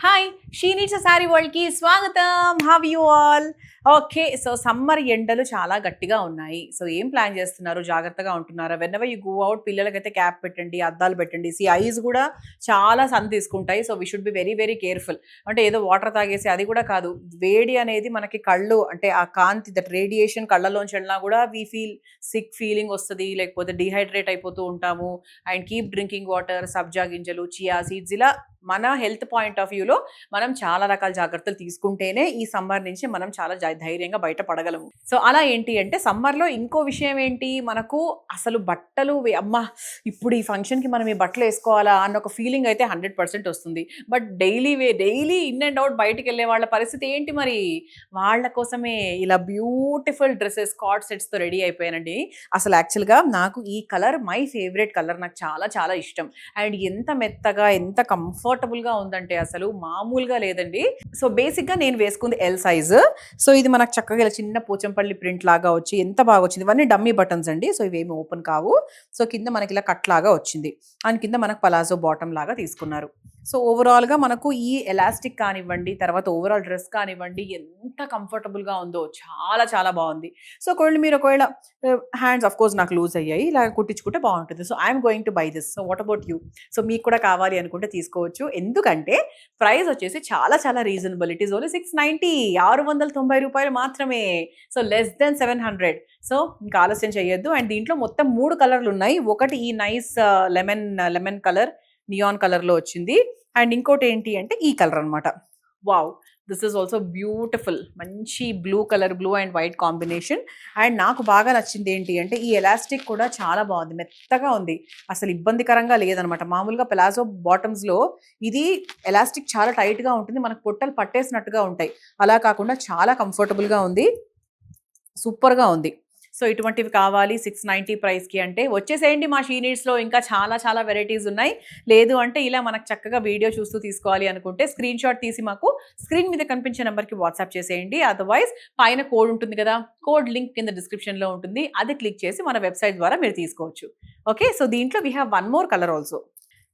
Hi! She needs a sari వరల్డ్‌కి స్వాగతం. How you all? Okay. So, summer ఎండలు చాలా గట్టిగా ఉన్నాయి. సో, ఏం ప్లాన్ చేస్తున్నారు? జాగ్రత్తగా ఉంటున్నారా? వెనెవర్ యూ గో ఔట్ పిల్లలకైతే క్యాప్ పెట్టండి, అద్దాలు పెట్టండి. ఐస్ గూడా చాలా సన్ తీసుకుంటాయి. So, we should be very, very careful. అంటే ఏదో వాటర్ తాగేసి అది కూడా కాదు. వేడి అనేది మనకి కళ్ళు అంటే ఆ కాంతి దట్ రేడియేషన్ కళ్ళలోంచి వెళ్ళినా కూడా వి ఫీల్ సిక్ ఫీలింగ్ వస్తది. లేకపోతే డీహైడ్రేట్ అయిపోతూ ఉంటాము. అండ్ కీప్ డ్రింకింగ్ వాటర్, సబ్జా గింజలు, చియా సీడ్స్ ఇలా మన హెల్త్ పాయింట్ ఆఫ్ వ్యూలో మనం చాలా రకాల జాగ్రత్తలు తీసుకుంటేనే ఈ సమ్మర్ నుంచి మనం చాలా ధైర్యంగా బయటపడగలము. సో, అలా ఏంటి అంటే సమ్మర్‌లో ఇంకో విషయం ఏంటి మనకు అసలు బట్టలు అమ్మా! ఇప్పుడు ఈ ఫంక్షన్‌కి మనం ఈ బట్టలేసుకోవాలా అన్న ఒక ఫీలింగ్ అయితే 100% వస్తుంది. But daily in and out బయటికెళ్ళే వాళ్ళ పరిస్థితి ఏంటి మరి? వాళ్ళ కోసమే ఇలా బ్యూటిఫుల్ డ్రెసెస్ కార్డ్ సెట్స్‌తో రెడీ అయిపోయానండి. అసలు యాక్చువల్‌గా నాకు ఈ కలర్ మై ఫేవరెట్ కలర్. నాకు చాలా చాలా ఇష్టం. అండ్ ఎంత మెత్తగా ఎంత కంఫర్టబుల్‌గా ఉందంటే అసలు మామూలుగా లేదండి. సో, బేసిక్‌గా నేను వేసుకుంది ఎల్ సైజు. సో, ఇది మనకు చక్కగా ఇలా చిన్న పోచంపల్లి ప్రింట్ లాగా వచ్చి ఎంత బాగా వచ్చింది. ఇవన్నీ డమ్మీ బటన్స్ అండి. సో, ఇవేమి ఓపెన్ కావు. సో, కింద మనకి ఇలా కట్ లాగా వచ్చింది. అండ్ కింద మనకు పలాజో బాటమ్ లాగా తీసుకున్నారు. సో, ఓవరాల్‌గా మనకు ఈ ఎలాస్టిక్ కానివ్వండి, తర్వాత ఓవరాల్ డ్రెస్ కానివ్వండి ఎంత కంఫర్టబుల్‌గా ఉందో చాలా చాలా బావుంది. సో, ఒకవేళ హ్యాండ్స్ ఆఫ్‌కోర్స్ నాకు లూజ్ అయ్యాయి. ఇలా కుట్టించుకుంటే బావుంటుంది. So, I am going to buy this. So, what about you? So, మీకు కూడా కావాలి అనుకుంటే తీసుకోవచ్చు. ఎందుకంటే ప్రైస్ వచ్చేసి చాలా చాలా రీజనబుల్. ఇట్ ఈస్ ఓన్లీ 690 రూ. 690 మాత్రమే. So, less than 700. సో, ఇంకా ఆలస్యం చేయొద్దు. అండ్ దీంట్లో మొత్తం 3 కలర్‌లున్నాయి. ఒకటి ఈ నైస్ లెమన్ కలర్, నియాన్ కలర్‌లో వచ్చింది. అండ్ ఇంకోటి ఏంటి అంటే ఈ కలర్ అన్నమాట. Wow! This is also beautiful. మంచి blue and white combination. And నాకు బాగా నచ్చింది ఏంటి అంటే ఈ ఎలాస్టిక్ కూడా చాలా బాగుంది. మెత్తగా ఉంది. అసలు ఇబ్బందికరంగా లేదనమాట. మామూలుగా ప్లాజో బాటమ్స్‌లో ఇది ఎలాస్టిక్ చాలా టైట్‌గా ఉంటుంది. మనకు పొట్టలు పట్టేసినట్టుగా ఉంటాయి. అలా కాకుండా చాలా కంఫర్టబుల్‌గా ఉంది. సూపర్‌గా ఉంది. సో, ఇటువంటివి కావాలి 690 ప్రైస్‌కి అంటే వచ్చేసేయండి మా షీ నీడ్స్‌లో. ఇంకా చాలా చాలా వెరైటీస్ ఉన్నాయి. లేదు అంటే ఇలా మనకు చక్కగా వీడియో చూస్తూ తీసుకోవాలి అనుకుంటే స్క్రీన్‌షాట్ తీసి మాకు స్క్రీన్ మీద కనిపించే నంబర్‌కి వాట్సాప్ చేసేయండి. అదర్‌వైజ్ పైన కోడ్ ఉంటుంది కదా! కోడ్ లింక్ కింద డిస్క్రిప్షన్‌లో ఉంటుంది. అది క్లిక్ చేసి మన వెబ్‌సైట్ ద్వారా మీరు తీసుకోవచ్చు. ఓకే. సో, దీంట్లో we have one more colour also.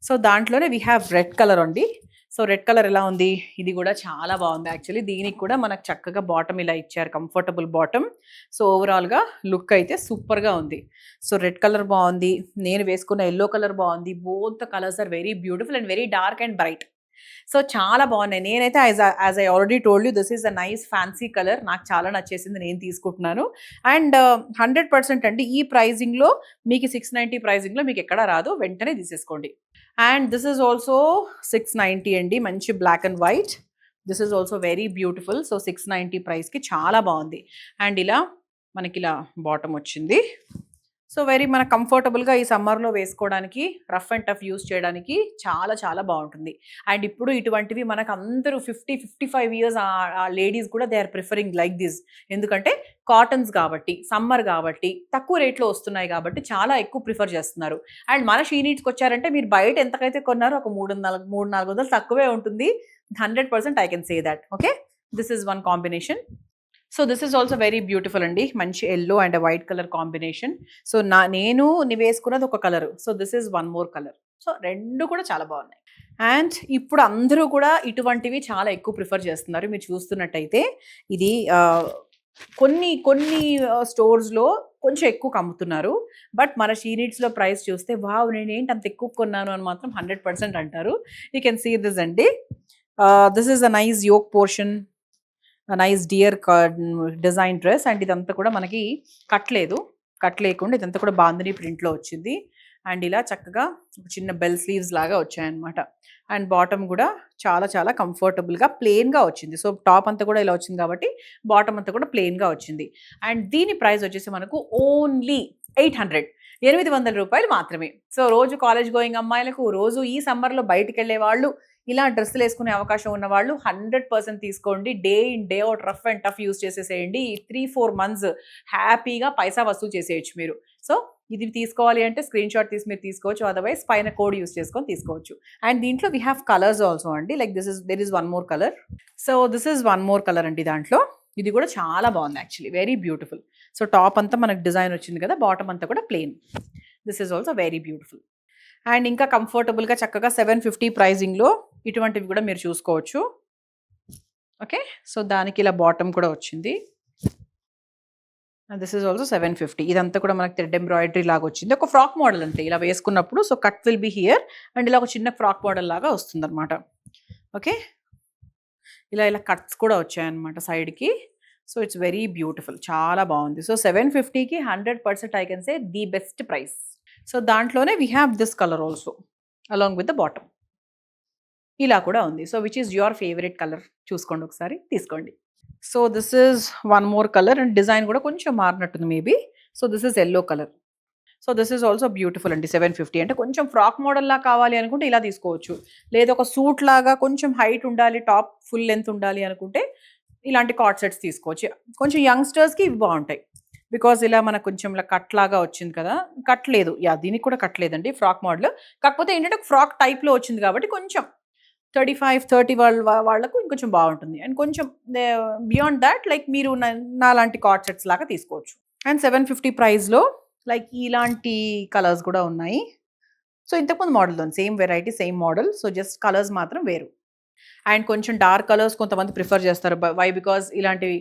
So, దాంట్లోనే వి హావ్ రెడ్ కలర్ అండి. సో, రెడ్ కలర్ ఎలా ఉంది? ఇది గూడా చాలా బావుంది యాక్చువల్లీ. దీనికి కూడా మనకు చక్కగా బాటమ్ ఇలా ఇచ్చారు. Comfortable bottom. సో, ఓవరాల్‌గా లుక్ అయితే సూపర్‌గా ఉంది. సో, రెడ్ కలర్ బావుంది. నేను వేసుకున్న యెల్లో కలర్ బావుంది. Both the colours are very beautiful and very dark and bright. So, చాలా బావున్నాయి. నేనైతే as I already told you this is a nice fancy colour. నాకు చాలా నచ్చేసింది. నేను తీసుకుంటున్నాను. అండ్ 100% అండి ఈ ప్రైజింగ్‌లో మీకు 690 ప్రైజింగ్‌లో మీకెక్కడ రాదు. వెంటనే తీసేసుకోండి. అండ్ దిస్ ఈస్ ఆల్సో 690 అండి. మంచి black and white. This is also very beautiful. So, 690 ప్రైస్‌కి చాలా బావుంది. అండ్ ఇలా మనకిలా బాటమ్ వచ్చింది. సో, మన కంఫర్టబుల్‌గా ఈ సమ్మర్‌లో వేసుకోవడానికి, రఫ్ అండ్ టఫ్ యూజ్ చేయడానికి చాలా చాలా బావుంటుంది. అండ్ ఇప్పుడు ఇటువంటివి మనకందరూ 50, 55 ఇయర్స్ లేడీస్ కూడా they are preferring like this. ఎందుకంటే కాటన్స్ గాబట్టి, సమ్మర్ గాబట్టి, తక్కువ రేట్‌లో వస్తున్నాయి గాబట్టి చాలా ఎక్కువ ప్రిఫర్ చేస్తున్నారు. అండ్ మన షీ నీడ్స్‌కొచ్చారంటే మీరు బయట ఎంతకైతే కొన్నారో ఒక 400 తక్కువే ఉంటుంది. 100% I can say that. Okay. This is one combination. So, this is also very beautiful అండి. మంచి yellow and white colour combination. So, నేను వేసుకున్నది ఒక colour. So, this is one more colour. So, 2 కూడా చాలా బావున్నాయి. అండ్ ఇప్పుడు అందరూ కూడా ఇటువంటివి చాలా ఎక్కువ ప్రిఫర్ చేస్తున్నారు. మీరు చూస్తున్నట్టయితే ఇది కొన్ని కొన్ని స్టోర్స్‌లో కొంచెం ఎక్కువకి అమ్ముతున్నారు. బట్ మన షీ నీడ్స్‌లో ప్రైస్ చూస్తే వావ్! నేనేంటి అంత ఎక్కువ కొన్నాను అని మాత్రం 100% అంటారు. యూ కెన్ సీ దిస్ అండి. This is a nice yoke portion. Nice dear design dress. And ఇదంతా కూడా మనకి కట్ లేదు. కట్ లేకుండా ఇదంతా కూడా బాందిని ప్రింట్‌లో వచ్చింది. అండ్ ఇలా చక్కగా ఒక చిన్న బెల్ స్లీవ్స్ లాగా వచ్చాయన్నమాట. అండ్ బాటమ్ గూడా చాలా చాలా కంఫర్టబుల్‌గా ప్లెయిన్‌గా వచ్చింది. సో, టాప్ అంతా కూడా ఇలా వచ్చింది కాబట్టి బాటమ్ అంతా కూడా ప్లెయిన్‌గా వచ్చింది. అండ్ దీని ప్రైస్ వచ్చేసి మనకు ఓన్లీ 800 రూ. 800 మాత్రమే. సో, రోజు కాలేజ్ గోయింగ్ అమ్మాయిలకు, రోజు ఈ సమ్మర్‌లో బయటికెళ్ళే వాళ్ళు, ఇలా డ్రెస్సులేసుకునే అవకాశం ఉన్నవాళ్ళు 100% తీసుకోండి. Day in, day out rough and tough use చేసేసేయండి. 3, 4 మంత్స్ హ్యాపీగా పైసా వసూలు చేసేయొచ్చు మీరు. సో, ఇది తీసుకోవాలి అంటే స్క్రీన్‌షాట్ తీసి మీరు తీసుకోవచ్చు. అదర్‌వైజ్ పైన కోడ్ యూజ్ చేసుకొని తీసుకోవచ్చు. అండ్ దీంట్లో వి హావ్ కలర్స్ ఆల్సో అండి. Like there is one more colour. So, this is one more colour అండి దాంట్లో. ఇది కూడా చాలా బావుంది actually. Very beautiful. So, top అంతా మనకు డిజైన్ వచ్చింది కదా! బాటమ్ అంతా కూడా plain. This is also very beautiful. And ఇంకా కంఫర్టబుల్‌గా చక్కగా 750 ప్రైజింగ్‌లో ఇటువంటివి కూడా మీరు చూసుకోవచ్చు. ఓకే, సో దానికి ఇలా బాటమ్ కూడా వచ్చింది. This is also 750. ఇదంతా కూడా మనకి థ్రెడ్ ఎంబ్రాయిడరీ లాగా వచ్చింది. ఒక ఫ్రాక్ మోడల్ అంతే ఇలా వేసుకున్నప్పుడు. So cut will be here and ఇలా ఒక చిన్న ఫ్రాక్ మోడల్ లాగా వస్తుంది అనమాట. ఓకే, ఇలా ఇలా కట్స్ కూడా వచ్చాయన్నమాట సైడ్కి. సో ఇట్స్ వెరీ బ్యూటిఫుల్, చాలా బాగుంది. సో 750కి 100% I can say the best price. So దాంట్లోనే we have this colour also along with the bottom. ఇలా కూడా ఉంది. So which is your favourite colour చూసుకోండి ఒకసారి, తీసుకోండి. So this is one more colour and design కూడా కొంచెం మారినట్టుంది maybe. So this is yellow colour. So this is also beautiful అండి. 750 అంటే కొంచెం ఫ్రాక్ మోడల్ లా కావాలి అనుకుంటే ఇలా తీసుకోవచ్చు. లేదా ఒక సూట్ లాగా కొంచెం హైట్ ఉండాలి, టాప్ ఫుల్ లెంత్ ఉండాలి అనుకుంటే ఇలాంటి కార్డ్ సెట్స్ తీసుకోవచ్చు. కొంచెం యంగ్స్టర్స్కి ఇవి బాగుంటాయి బికాజ్ ఇలా మనకు కొంచెం ఇలా కట్ లాగా వచ్చింది కదా. కట్ లేదు, యా దీనికి కూడా కట్ లేదండి, ఫ్రాక్ మోడల్. కాకపోతే ఏంటంటే ఫ్రాక్ టైప్లో వచ్చింది కాబట్టి కొంచెం 35-30 వాళ్ళకు ఇంకొంచెం బాగుంటుంది. అండ్ కొంచెం బియాండ్ దాట్ లైక్ మీరు నాలాంటి కార్డ్ సెట్స్ లాగా తీసుకోవచ్చు. అండ్ 750 ప్రైస్లో లైక్ ఇలాంటి కలర్స్ కూడా ఉన్నాయి. సో ఇంతకుముందు మోడల్తో same variety same model, so just colours మాత్రం వేరు. అండ్ కొంచెం డార్క్ కలర్స్ కొంతమంది ప్రిఫర్ చేస్తారు. వై బికాజ్ ఇలాంటివి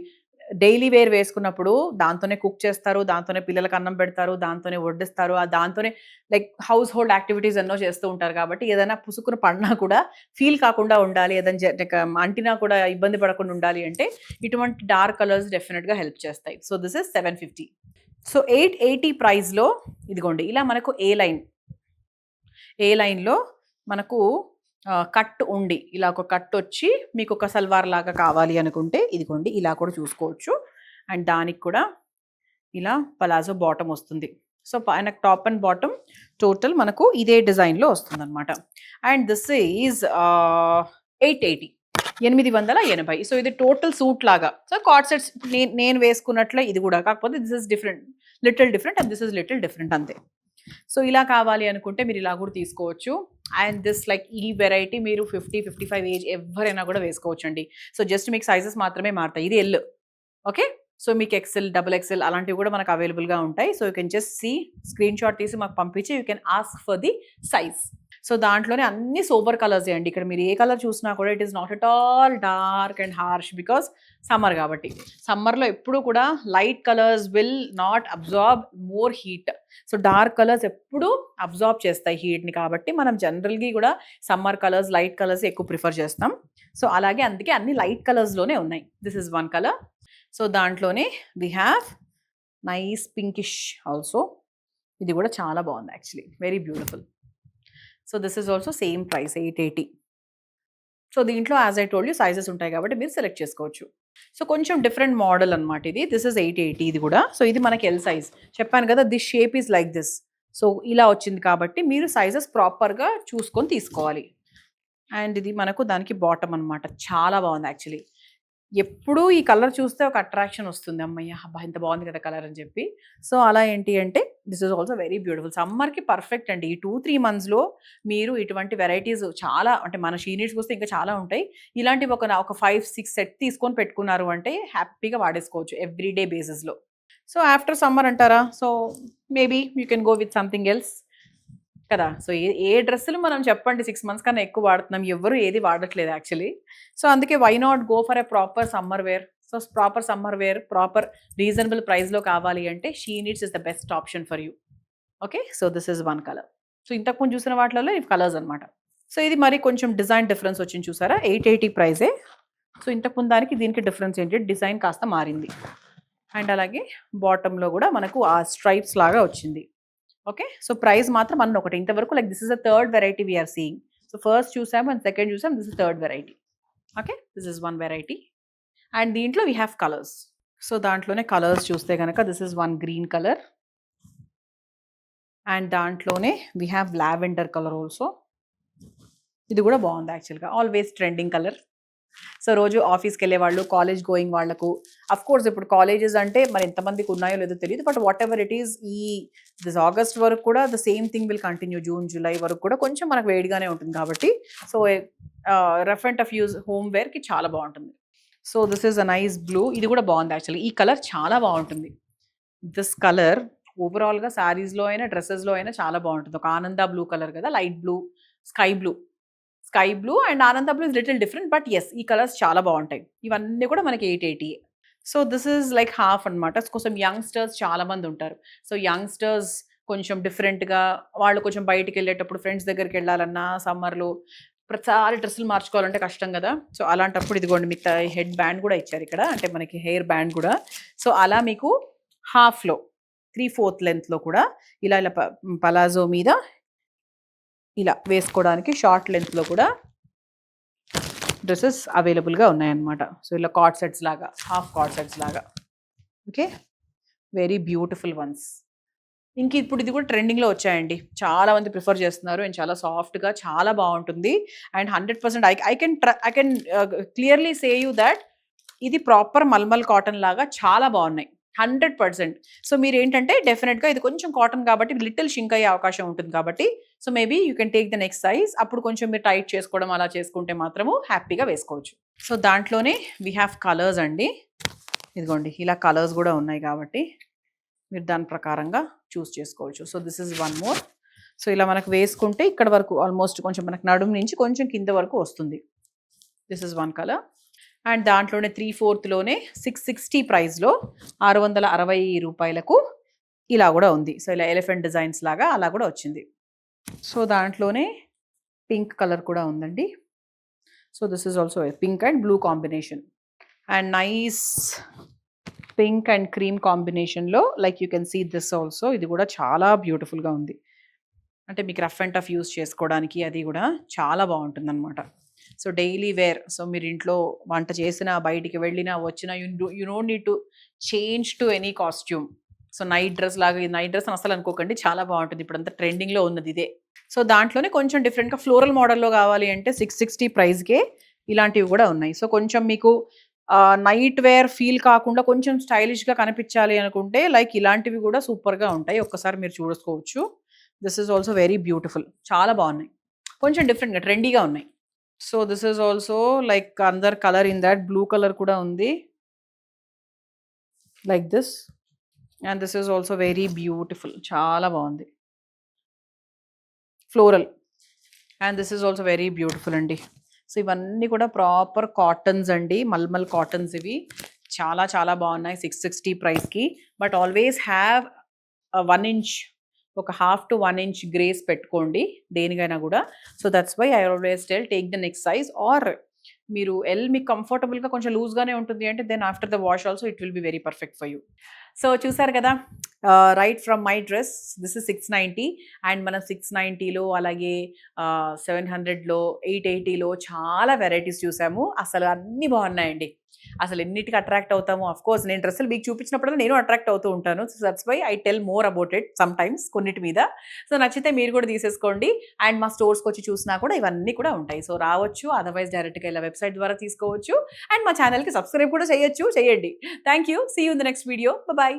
డైలీ వేర్ వేసుకున్నప్పుడు దాంతోనే కుక్ చేస్తారు, దాంతోనే పిల్లలకు అన్నం పెడతారు, దాంతోనే వడ్డిస్తారు, దాంతోనే లైక్ హౌస్ హోల్డ్ యాక్టివిటీస్ ఎన్నో చేస్తూ ఉంటారు. కాబట్టి ఏదైనా పుసుకుని పడినా కూడా ఫీల్ కాకుండా ఉండాలి, ఏదైనా అంటినా కూడా ఇబ్బంది పడకుండా ఉండాలి అంటే ఇటువంటి డార్క్ కలర్స్ డెఫినెట్గా హెల్ప్ చేస్తాయి. So this is 750. సో 880 ప్రైస్లో ఇదిగోండి ఇలా మనకు ఏ లైన్లో మనకు కట్ ఉండి ఇలా ఒక కట్ వచ్చి మీకు ఒక సల్వార్ లాగా కావాలి అనుకుంటే ఇదిగోండి ఇలా కూడా చూసుకోవచ్చు. అండ్ దానికి కూడా ఇలా పలాజో బాటమ్ వస్తుంది. సో పైన టాప్ అండ్ బాటమ్ టోటల్ మనకు ఇదే డిజైన్లో వస్తుంది అనమాట. And this is 880. 880. సో ఇది టోటల్ సూట్ లాగా. సో కార్డ్ సెట్స్ నేను వేసుకున్నట్లే ఇది కూడా, కాకపోతే this is different, little different and this is little different అంతే. సో ఇలా కావాలి అనుకుంటే మీరు ఇలా కూడా తీసుకోవచ్చు. అండ్ దిస్ లైక్ ఈ వెరైటీ మీరు 50-55 ఏజ్ ఎవరైనా కూడా వేసుకోవచ్చు అండి. సో జస్ట్ మీకు సైజెస్ మాత్రమే మారుతాయి. ఇది ఎల్, ఓకే. సో మీకు ఎక్సెల్, XXL అలాంటివి కూడా మనకు అవైలబుల్గా ఉంటాయి. So you can just see, screen shot తీసి మాకు పంపించి you can ask for the size. So దాంట్లోనే అన్ని సోబర్ కలర్స్ అండి. ఇక్కడ మీరు ఏ కలర్ చూసినా కూడా it is not at all dark and harsh because summer కాబట్టి. సమ్మర్లో ఎప్పుడు కూడా light colours will not absorb more heat. So dark colours ఎప్పుడు అబ్జార్బ్ చేస్తాయి హీట్ని, కాబట్టి మనం జనరల్గా కూడా సమ్మర్ కలర్స్, లైట్ కలర్స్ ఎక్కువ ప్రిఫర్ చేస్తాం. సో అలాగే అందుకే అన్ని లైట్ కలర్స్లోనే ఉన్నాయి. This is one colour. So దాంట్లోనే we have nice pinkish also. ఇది కూడా చాలా బాగుంది actually, very beautiful. So this is also same price 880. So దీంట్లో as I told you sizes ఉంటాయి కాబట్టి మీరు సెలెక్ట్ చేసుకోవచ్చు. సో కొంచెం డిఫరెంట్ మోడల్ అనమాట ఇది. దిస్ ఇస్ 880 ఇది కూడా. సో ఇది మనకి ఎల్ సైజ్ చెప్పాను కదా, this shape is like this. So ఇలా వచ్చింది కాబట్టి మీరు సైజెస్ ప్రాపర్గా చూసుకొని తీసుకోవాలి. అండ్ ఇది మనకు దానికి బాటమ్ అనమాట. చాలా బాగుంది యాక్చువల్లీ. ఎప్పుడూ ఈ కలర్ చూస్తే ఒక అట్రాక్షన్ వస్తుంది, అమ్మయ్య అబ్బా ఇంత బాగుంది కదా కలర్ అని చెప్పి. సో అలా ఏంటి అంటే this is also very beautiful. సమ్మర్కి పర్ఫెక్ట్ అండి. ఈ 2-3 మంత్స్లో మీరు ఇటువంటి వెరైటీస్ చాలా, అంటే మన షీ నీడ్స్కి వస్తే ఇంకా చాలా ఉంటాయి. ఇలాంటివి ఒక 5-6 సెట్ తీసుకొని పెట్టుకున్నారు అంటే హ్యాపీగా వాడేసుకోవచ్చు ఎవ్రీడే బేసిస్లో. సో ఆఫ్టర్ సమ్మర్ అంటారా, so maybe you can go with something else కదా. సో ఏ డ్రెస్సులు మనం చెప్పండి 6 మంత్స్ కన్నా ఎక్కువ వాడుతున్నాం, ఎవరు ఏది వాడట్లేదు యాక్చువల్లీ. సో అందుకే why not go for a proper summer wear. So proper summer wear proper reasonable ప్రైస్లో కావాలి అంటే She Needs is the best option for you. Okay, so this is one colour. So ఇంతకుముందు చూసిన వాటిలో ఇవి colours అనమాట. So ఇది మరి కొంచెం డిజైన్ డిఫరెన్స్ వచ్చింది చూసారా, 880 ప్రైజే. సో ఇంతకుముందు దానికి దీనికి డిఫరెన్స్ ఏంటి, డిజైన్ కాస్త మారింది. అండ్ అలాగే బాటంలో కూడా మనకు ఆ స్ట్రైప్స్ లాగా వచ్చింది. ఓకే, సో ప్రైస్ మాత్రం అన్న ఒకటి ఇంతవరకు. Like this is the third variety we are seeing. So first చూసాము అండ్ సెకండ్ చూసాం, this is third variety. Okay, this is one variety. And దీంట్లో వీ హ్యావ్ కలర్స్. సో దాంట్లోనే కలర్స్ చూస్తే కనుక this is one green colour and దాంట్లోనే we have lavender colour also. ఇది కూడా బాగుంది యాక్చువల్గా, ఆల్వేస్ ట్రెండింగ్ కలర్. సో రోజు ఆఫీస్కి వెళ్ళే వాళ్ళు, కాలేజ్ గోయింగ్ వాళ్ళకు, అఫ్ కోర్స్ ఇప్పుడు కాలేజెస్ అంటే మరి ఎంతమందికి ఉన్నాయో లేదో తెలియదు, but what ever it is ఈ దిస్ ఆగస్ట్ వరకు కూడా the same thing will continue. June, July వరకు కూడా కొంచెం మనకు వేడిగానే ఉంటుంది కాబట్టి so rough and tough use home వేర్కి చాలా బాగుంటుంది. So this is a nice blue. ఇది కూడా బాగుంది యాక్చువల్లీ, ఈ కలర్ చాలా బాగుంటుంది. దిస్ కలర్ ఓవరాల్గా శారీస్లో అయినా డ్రెస్సెస్లో అయినా చాలా బాగుంటుంది. ఒక ఆనంద బ్లూ కలర్ కదా, light blue, sky sky blue and ఆనంద blue is little different. But yes, ఈ కలర్స్ చాలా బాగుంటాయి. ఇవన్నీ కూడా మనకి 880. So this is like half అనమాట. కొంచెం యంగ్స్టర్స్ చాలా మంది ఉంటారు. సో యంగ్స్టర్స్ కొంచెం డిఫరెంట్‌గా వాళ్ళు కొంచెం బయటికెళ్ళేటప్పుడు ఫ్రెండ్స్ దగ్గరికి వెళ్ళాలన్నా సమ్మర్‌లో ప్రతిసారి డ్రెస్సులు మార్చుకోవాలంటే కష్టం గదా! సో అలాంటప్పుడు ఇదిగోండి మీకు హెడ్ బ్యాండ్ గూడా ఇచ్చారిక్కడ. అంటే మనకి హెయిర్ బ్యాండ్ గూడా. సో అలా మీకు హాఫ్‌లో 3/4 లెంగ్త్‌లో కూడా ఇలా ఇలా పలాజో మీద ఇలా వేసుకోవడానికి షార్ట్ లెంగ్త్‌లో కూడా డ్రెసెస్ అవైలబుల్‌గా ఉన్నాయన్నమాట. సో ఇలా కార్డ్ సెట్స్ లాగా, హాఫ్ కార్డ్ సెట్స్ లాగా. ఓకే. Very beautiful once. ఇంక ఇప్పుడు ఇది కూడా ట్రెండింగ్‌లో వచ్చాయండి. చాలా మంది ప్రిఫర్ చేస్తున్నారు. అండ్ చాలా సాఫ్ట్‌గా చాలా బావుంటుంది. And 100% I can clearly say you that ఇది ప్రాపర్ మల్మల్ కాటన్ లాగా చాలా బావున్నాయి. 100%. సో మీరేంటంటే డెఫినిట్‌గా ఇది కొంచెం కాటన్ కాబట్టి లిటిల్ షింక్ అయ్యే అవకాశం ఉంటుంది కాబట్టి so maybe you can take the next size. అప్పుడు కొంచెం మీరు టైట్ చేసుకోవడం అలా చేసుకుంటే మాత్రము హ్యాపీగా వేసుకోవచ్చు. సో దాంట్లోనే వి హావ్ కలర్స్ అండి. ఇదిగోండి ఇలా కలర్స్ కూడా ఉన్నాయి కాబట్టి మీరు దాని ప్రకారంగా చూస్ చేసుకోవచ్చు. So this is one more. So ఇలా మనకు వేసుకుంటే ఇక్కడ వరకు ఆల్మోస్ట్ కొంచెం మనకు నడుము నుంచి కొంచెం కింద వరకు వస్తుంది. This is one colour. And దాంట్లోనే 3/4లోనే 660 ప్రైస్లో 660 రూపాయలకు ఇలా కూడా ఉంది. సో ఇలా ఎలిఫెంట్ డిజైన్స్ లాగా అలా కూడా వచ్చింది. సో దాంట్లోనే పింక్ కలర్ కూడా ఉందండి. So this is also pink and blue combination and nice pink and cream కాంబినేషన్లో like you can see this also. ఇది కూడా చాలా బ్యూటిఫుల్గా ఉంది. అంటే మీకు రఫ్ అండ్ టఫ్ యూస్ చేసుకోవడానికి అది కూడా చాలా బాగుంటుందన్నమాట. So daily wear. సో మీరు ఇంట్లో వంట చేసినా బయటికి వెళ్ళినా వచ్చినా you don't need to change to any costume. So night dress లాగా నైట్ డ్రెస్ అని అసలు అనుకోకండి, చాలా బాగుంటుంది. ఇప్పుడు అంతా ట్రెండింగ్లో ఉన్నది ఇదే. సో దాంట్లోనే కొంచెం డిఫరెంట్గా ఫ్లోరల్ మోడల్లో కావాలి అంటే 660 ప్రైస్కే ఇలాంటివి కూడా ఉన్నాయి. సో కొంచెం మీకు నైట్ వేర్ ఫీల్ కాకుండా కొంచెం స్టైలిష్గా కనిపించాలి అనుకుంటే లైక్ ఇలాంటివి కూడా సూపర్గా ఉంటాయి. ఒక్కసారి మీరు చూసుకోవచ్చు. This is also very beautiful. చాలా బాగున్నాయి. కొంచెం డిఫరెంట్గా ట్రెండీగా ఉన్నాయి. So this is also like under colour in that blue colour కూడా ఉంది like this. And this is also very beautiful. చాలా బాగుంది floral. And this is also very beautiful అండి. సో ఇవన్నీ కూడా ప్రాపర్ కాటన్స్ అండి, మల్మల్ కాటన్స్ ఇవి. చాలా చాలా బాగున్నాయి 660 ప్రైస్కి. బట్ ఆల్వేస్ హ్యావ్ 1 ఇంచ్, ఒక 1/2 to 1 ఇంచ్ గ్రేస్ పెట్టుకోండి దేనికైనా కూడా. So that's why I always tell take the next size. Or మీరు మీకు కంఫర్టబుల్గా కొంచెం లూజ్గానే ఉంటుంది అంటే then after the wash also it will be very perfect for you. So చూసారు కదా, right from my dress this is 690. And మనం 690లో అలాగే 700లో 880లో చాలా వెరైటీస్ చూసాము. అసలు అన్నీ బాగున్నాయండి. అసలు ఎన్నిటికి అట్రాక్ట్ అవుతాము. అఫ్ కోర్స్ నేను డ్రెస్సులు మీకు చూపించినప్పుడు నేను అట్రాక్ట్ అవుతూ ఉంటాను. So that's why I tell more about it sometimes కొన్నిటి మీద. సో నచ్చితే మీరు కూడా తీసేసుకోండి. అండ్ మా స్టోర్స్కి వచ్చి చూసినా కూడా ఇవన్నీ కూడా ఉంటాయి. సో రావచ్చు, అదర్వైజ్ డైరెక్ట్గా ఇలా వెబ్సైట్ ద్వారా తీసుకోవచ్చు. అండ్ మా ఛానల్కి సబ్స్క్రైబ్ కూడా చేయండి. Thank you. See you in the next video. Bye.